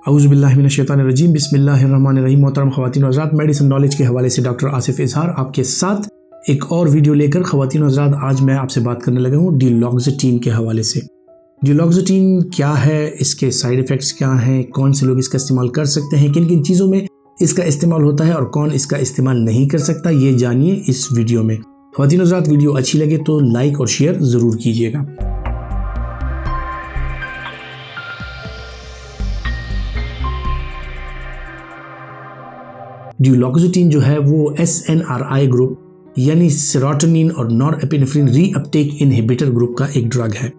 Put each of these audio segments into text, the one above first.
औज़ुबिल्लाहिमिनश्शैतानिर्रजीम बिस्मिल्लाहिर्रहमानिर्रहीम। मोहतरम ख़वातीन और हज़रात, मेडिसिन नॉलेज के हवाले से डॉक्टर आसिफ इजहार आपके साथ एक और वीडियो लेकर। ख़वातीन और हज़रात, आज मैं आपसे बात करने लगा हूँ डिलॉक्सिटीन के हवाले से। डिलॉक्सिटीन क्या है, इसके साइड इफ़ेक्ट्स क्या हैं, कौन से लोग इसका इस्तेमाल कर सकते हैं, किन किन चीज़ों में इसका इस्तेमाल होता है और कौन इसका इस्तेमाल नहीं कर सकता, ये जानिए इस वीडियो में। ख़वातीन और हज़रात, वीडियो अच्छी लगे तो लाइक और शेयर ज़रूर कीजिएगा। डिलॉक्सिटीन जो है वो SNRI ग्रुप यानी सेरोटोनिन और नॉरएपिनेफ्रिन रीअपटेक इनहिबिटर ग्रुप का एक ड्रग है।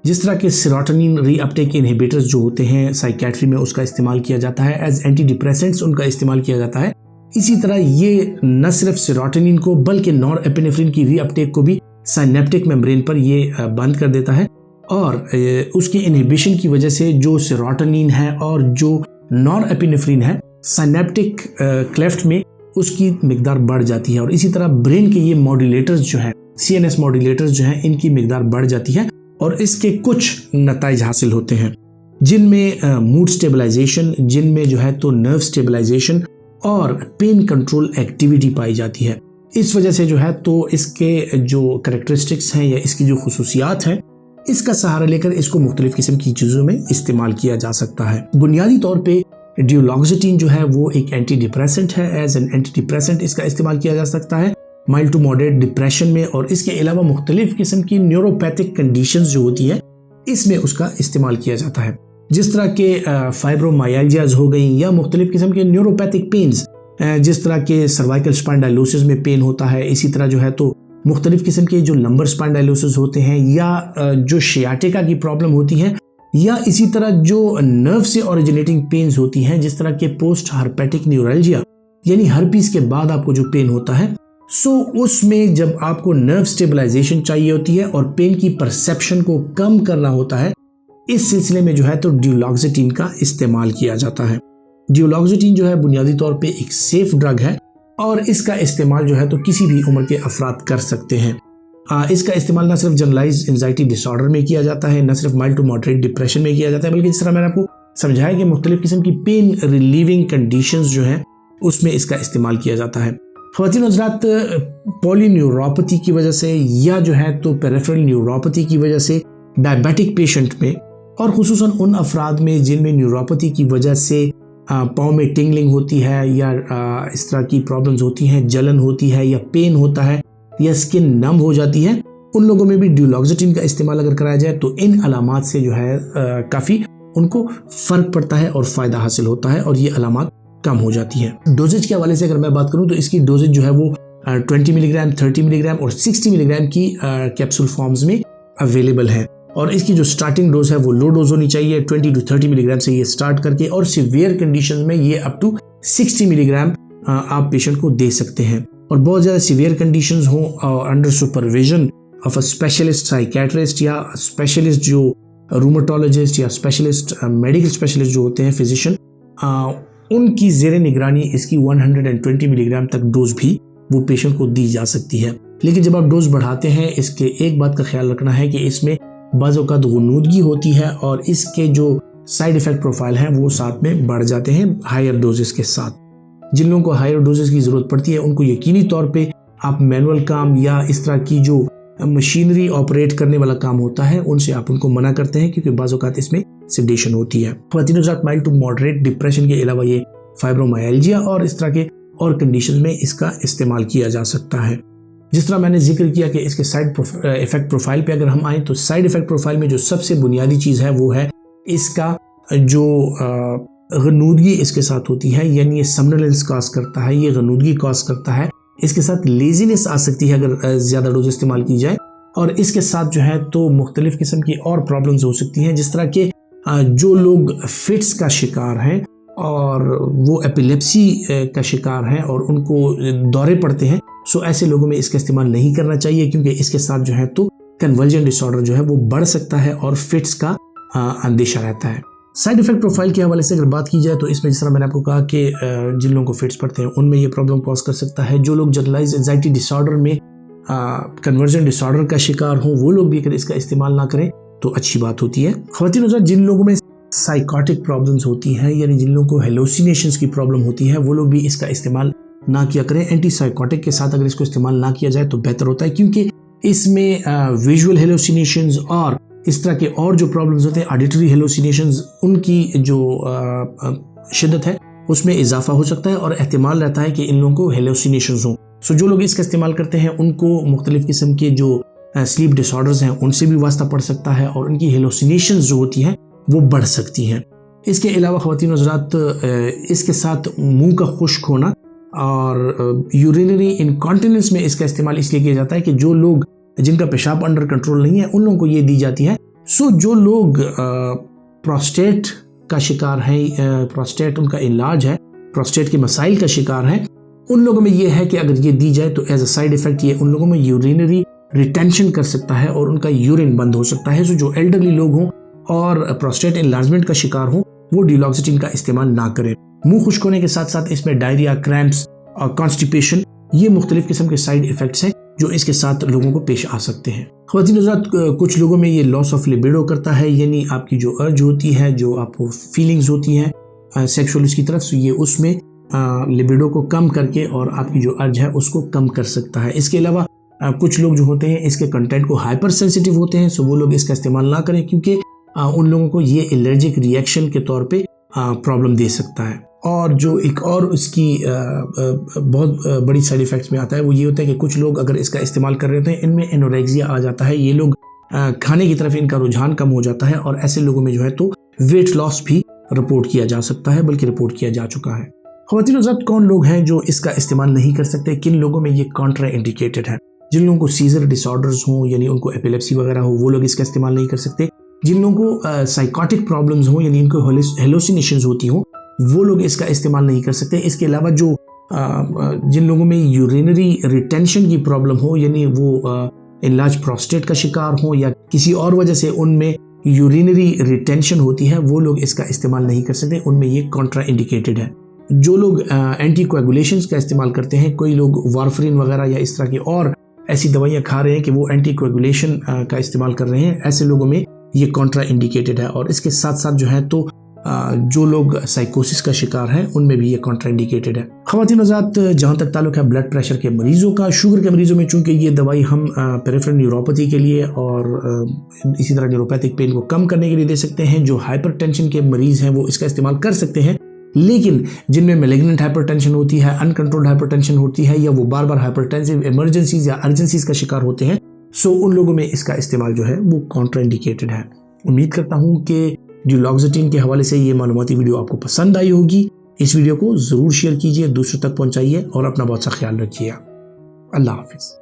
जिस तरह के सेरोटोनिन रीअपटेक इनहिबिटर्स जो होते हैं साइकेट्री में उसका इस्तेमाल किया जाता है, एज एंटी डिप्रेसेंट्स उनका इस्तेमाल किया जाता है, इसी तरह ये न सिर्फ सेरोटोनिन को बल्कि नॉरएपिनेफ्रिन की रीअपटेक को भी साइनेप्टिक मेम्ब्रेन पर ये बंद कर देता है और उसकी इनहिबिशन की वजह से जो सेरोटोनिन है और जो नॉरएपिनेफ्रिन है साइनेप्टिक क्लेफ्ट में उसकी मिकदार बढ़ जाती है और इसी तरह ब्रेन के ये मॉड्यूलेटर्स जो है, CNS मॉड्यूलेटर्स जो हैं, इनकी मिकदार बढ़ जाती है और इसके कुछ नताइज हासिल होते हैं जिनमें मूड स्टेबलाइजेशन, जिनमें जो है तो नर्व स्टेबलाइजेशन और पेन कंट्रोल एक्टिविटी पाई जाती है। इस वजह से जो है तो इसके जो कैरेक्टरिस्टिक्स हैं या इसकी जो खुसूसियात हैं, इसका सहारा लेकर इसको मुख्तलिफ किस्म की चीज़ों में इस्तेमाल किया जा सकता है। बुनियादी तौर पर डिलॉक्सिटीन जो है वो एक एंटी डिप्रेसेंट है। एज एन एंटी डिप्रेसेंट इसका इस्तेमाल किया जा सकता है माइल्ड टू मॉडरेट डिप्रेशन में, और इसके अलावा मुख्तलिफ किस्म की न्यूरोपैथिक कंडीशंस जो होती है इसमें उसका इस्तेमाल किया जाता है। जिस तरह के फाइब्रोमाइल्जियाज हो गई या मुख्तलिफ किस्म के न्यूरोपैथिक पेन्स, जिस तरह के सर्वाइकल स्पाइंडाइलोसिस में पेन होता है, इसी तरह जो है तो मुख्तलिफ किस्म के जो लंबर स्पाइंडाइलोसिस होते हैं या जो शियाटिका की प्रॉब्लम होती है, या इसी तरह जो नर्व से ओरिजिनेटिंग पेन्स होती हैं, जिस तरह के पोस्ट हार्पेटिक न्यूरल्जिया यानी हर्पीस के बाद आपको जो पेन होता है, उसमें जब आपको नर्व स्टेबलाइजेशन चाहिए होती है और पेन की परसेप्शन को कम करना होता है, इस सिलसिले में जो है तो डिलॉक्सिटीन का इस्तेमाल किया जाता है। डिलॉक्सिटीन जो है बुनियादी तौर पे एक सेफ ड्रग है और इसका इस्तेमाल जो है तो किसी भी उम्र के अफराद कर सकते हैं। इसका इस्तेमाल न सिर्फ जनरलाइज एंजाइटी डिसऑर्डर में किया जाता है, न सिर्फ माइल्ड टू मॉडरेट डिप्रेशन में किया जाता है, बल्कि जिस तरह मैंने आपको समझाया कि मुख्तलिफ किस्म की पेन रिलीविंग कंडीशंस जो हैं उसमें इसका इस्तेमाल किया जाता है। ख़वातीन हज़रात, पॉलीन्यूरोपैथी की वजह से या जो है तो पेरिफेरल न्यूरोपैथी की वजह से डायबिटिक पेशेंट में और खुसूसन उन अफराद में जिनमें न्यूरोपैथी की वजह से पाँव में टिंगलिंग होती है या इस तरह की प्रॉब्लम्स होती हैं, जलन होती है या पेन होता है या स्किन नम हो जाती है, उन लोगों में भी डिलॉक्सिटीन का इस्तेमाल अगर कराया जाए तो इन अलामात से जो है काफ़ी उनको फ़र्क पड़ता है और फ़ायदा हासिल होता है और ये अलामात कम हो जाती है। डोजेज के हवाले से अगर मैं बात करूं तो इसकी डोजेज जो है वो 20 मिलीग्राम, 30 मिलीग्राम और 60 मिलीग्राम की कैप्सूल फॉर्म्स में अवेलेबल है और इसकी जो स्टार्टिंग डोज है वो लो डोज होनी चाहिए। 20 to 30 मिलीग्राम से ये स्टार्ट करके और सीवियर कंडीशन में ये अप टू 60 मिलीग्राम आप पेशेंट को दे सकते हैं। और बहुत ज़्यादा सीवियर कंडीशंस हों under supervision of a specialist psychiatrist या स्पेशलिस्ट जो रूमेटोलॉजिस्ट या स्पेशलिस्ट मेडिकल स्पेशलिस्ट जो होते हैं फिजिशियन, उनकी ज़ेरे निगरानी इसकी 120 मिलीग्राम तक डोज भी वो पेशेंट को दी जा सकती है। लेकिन जब आप डोज बढ़ाते हैं, इसके एक बात का ख्याल रखना है कि इसमें बाज़ औक़ात गुनूदगी होती है और इसके जो साइड इफ़ेक्ट प्रोफाइल हैं वो साथ में बढ़ जाते हैं हायर डोजेस के साथ। जिन लोगों को हायर डोजेस की ज़रूरत पड़ती है उनको यकीनी तौर पे आप मैनुअल काम या इस तरह की जो मशीनरी ऑपरेट करने वाला काम होता है उनसे आप उनको मना करते हैं, क्योंकि बाज़ औक़ात इसमें सेडेशन होती है। ख़वातीन हज़रात, माइल्ड टू मॉडरेट डिप्रेशन के अलावा ये फाइब्रोमाइल्जिया और इस तरह के और कंडीशन में इसका इस्तेमाल किया जा सकता है। जिस तरह मैंने जिक्र किया कि इसके साइड इफ़ेक्ट प्रोफाइल पे अगर हम आएँ तो साइड इफ़ेक्ट प्रोफाइल में जो सबसे बुनियादी चीज़ है वो है इसका जो गनूदगी इसके साथ होती है, यानी ये समनलेंस कॉज करता है, ये गनूदगी कॉज करता है। इसके साथ लेजीनेस आ सकती है अगर ज़्यादा डोज इस्तेमाल की जाए, और इसके साथ जो है तो मुख्तलिफ किस्म की और प्रॉब्लम्स हो सकती हैं, जिस तरह के जो लोग फिट्स का शिकार हैं और वो एपिलेप्सी का शिकार हैं और उनको दौरे पड़ते हैं, सो ऐसे लोगों में इसका इस्तेमाल नहीं करना चाहिए, क्योंकि इसके साथ जो है तो कन्वर्जन डिसऑर्डर जो है वो बढ़ सकता है और फिट्स का अंदेशा रहता है। साइड इफेक्ट प्रोफाइल के हवाले से अगर बात की जाए तो इसमें जिस तरह मैंने आपको कहा कि जिन लोगों को फिट्स पड़ते हैं उनमें ये प्रॉब्लम कॉज कर सकता है। जो लोग जनरलाइज एंजाइटी डिसऑर्डर में कन्वर्जन डिसऑर्डर का शिकार हों वो लोग भी अगर इसका इस्तेमाल ना करें तो अच्छी बात होती है। ख़वातीन हज़रात, जिन लोगों में साइकोटिक प्रॉब्लम्स होती हैं, यानी जिन लोगों को हेलोसिनेशंस की प्रॉब्लम होती है, वो लोग भी इसका इस्तेमाल ना किया करें। एंटी साइकोटिक के साथ अगर इसको इस्तेमाल ना किया जाए तो बेहतर होता है, क्योंकि इसमें विजुअल हेलोसिनेशंस और इस तरह के और जो प्रॉब्लम्स होते हैं, ऑडिटरी हेलोसिनेशंस, उनकी जो शिद्दत है उसमें इजाफा हो सकता है और एहतिमाल रहता है कि इन लोगों को हेलोसिनेशंस हों। सो जो लोग इसका इस्तेमाल करते हैं उनको मुख्तलिफ किस्म के जो स्लीप डिसऑर्डर्स हैं उनसे भी वास्ता पड़ सकता है और उनकी हेलोसिनेशंस जो होती हैं वो बढ़ सकती हैं। इसके अलावा ख़वातीन हज़रात, इसके साथ मुंह का खुश्क होना और यूरिनरी इनकॉन्टिनेंस में इसका इस्तेमाल इसलिए किया जाता है कि जो लोग जिनका पेशाब अंडर कंट्रोल नहीं है उन लोगों को ये दी जाती है। सो जो लोग प्रोस्टेट का शिकार हैं, प्रोस्टेट उनका इलाज है, प्रोस्टेट के मसाइल का शिकार हैं, उन लोगों में ये है कि अगर ये दी जाए तो एज अ साइड इफेक्ट ये उन लोगों में यूरिनरी रिटेंशन कर सकता है और उनका यूरिन बंद हो सकता है। सो जो एल्डरली लोग हों और प्रोस्टेट इनलार्जमेंट का शिकार हों वो डिलॉक्सिटिन का इस्तेमाल ना करें। मुंह खुश्क होने के साथ साथ इसमें डायरिया, क्रैम्प्स और कॉन्स्टिपेशन, ये मुख्तलिफ किस्म के साइड इफेक्ट्स हैं जो इसके साथ लोगों को पेश आ सकते हैं। ख़वातीन हज़रात, कुछ लोगों में ये लॉस ऑफ लिबिडो करता है, यानी आपकी जो अर्ज होती है, जो आपको फीलिंग्स होती हैं सेक्सुअल उसकी तरफ, से ये उसमें लिबिडो को कम करके और आपकी जो अर्ज है उसको कम कर सकता है। इसके अलावा कुछ लोग जो होते हैं इसके कंटेंट को हाइपर सेंसिटिव होते हैं, सो वो लोग इसका इस्तेमाल ना करें, क्योंकि उन लोगों को ये एलर्जिक रिएक्शन के तौर पे प्रॉब्लम दे सकता है। और जो एक और उसकी बहुत बड़ी साइड इफ़ेक्ट्स में आता है वो ये होता है कि कुछ लोग अगर इसका इस्तेमाल कर रहे होते हैं इनमें एनोरेक्सिया आ जाता है, ये लोग खाने की तरफ इनका रुझान कम हो जाता है और ऐसे लोगों में जो है तो वेट लॉस भी रिपोर्ट किया जा सकता है, बल्कि रिपोर्ट किया जा चुका है। ख़वातीन हज़रात, कौन लोग हैं जो इसका इस्तेमाल नहीं कर सकते? किन लोगों में ये कॉन्ट्रा इंडिकेटेड है? जिन लोगों को सीजर डिसऑर्डर्स हों, यानी उनको एपिलेप्सी वगैरह हो, वो लोग इसका इस्तेमाल नहीं कर सकते। जिन लोगों को साइकोटिक प्रॉब्लम्स हों, यानी इनको हेलोसिनेशंस होती हों, वो लोग इसका इस्तेमाल नहीं कर सकते। इसके अलावा जो जिन लोगों में यूरिनरी रिटेंशन की प्रॉब्लम हो, यानी वो इनलार्ज प्रोस्टेट का शिकार हो या किसी और वजह से उनमें यूरिनरी रिटेंशन होती है, वो लोग इसका इस्तेमाल नहीं कर सकते, उनमें ये कॉन्ट्रा इंडिकेटेड है। जो लोग एंटीकोएगुलेशंस का इस्तेमाल करते हैं, कोई लोग वारफरिन वगैरह या इस तरह की और ऐसी दवाइयाँ खा रहे हैं कि वो एंटीकोएगुलेशन का इस्तेमाल कर रहे हैं, ऐसे लोगों में ये कॉन्ट्रा इंडिकेटेड है। और इसके साथ साथ जो है तो जो लोग साइकोसिस का शिकार हैं उनमें भी ये कॉन्ट्रा इंडिकेटेड है। ख़वातीन हज़रात, जहाँ तक ताल्लुक है ब्लड प्रेशर के मरीज़ों का, शुगर के मरीज़ों में चूँकि ये दवाई हम पेरिफेरल न्यूरोपैथी के लिए और इसी तरह न्यूरोपैथिक पेन को कम करने के लिए दे सकते हैं। जो हाइपरटेंशन के मरीज़ हैं वो इसका इस्तेमाल कर सकते हैं, लेकिन जिनमें मैलिग्नेंट हाइपरटेंशन होती है, अनकंट्रोल्ड हाइपरटेंशन होती है, या वो बार बार हाइपरटेंसिव इमरजेंसीज या अर्जेंसीज का शिकार होते हैं, सो उन लोगों में इसका इस्तेमाल जो है वो कॉन्ट्रा इंडिकेटेड है। उम्मीद करता हूँ कि डिलॉक्सिटिन के हवाले से ये मालूमाती वीडियो आपको पसंद आई होगी। इस वीडियो को ज़रूर शेयर कीजिए, दूसरों तक पहुँचाइए और अपना बहुत सा ख्याल रखिए। अल्लाह हाफिज़।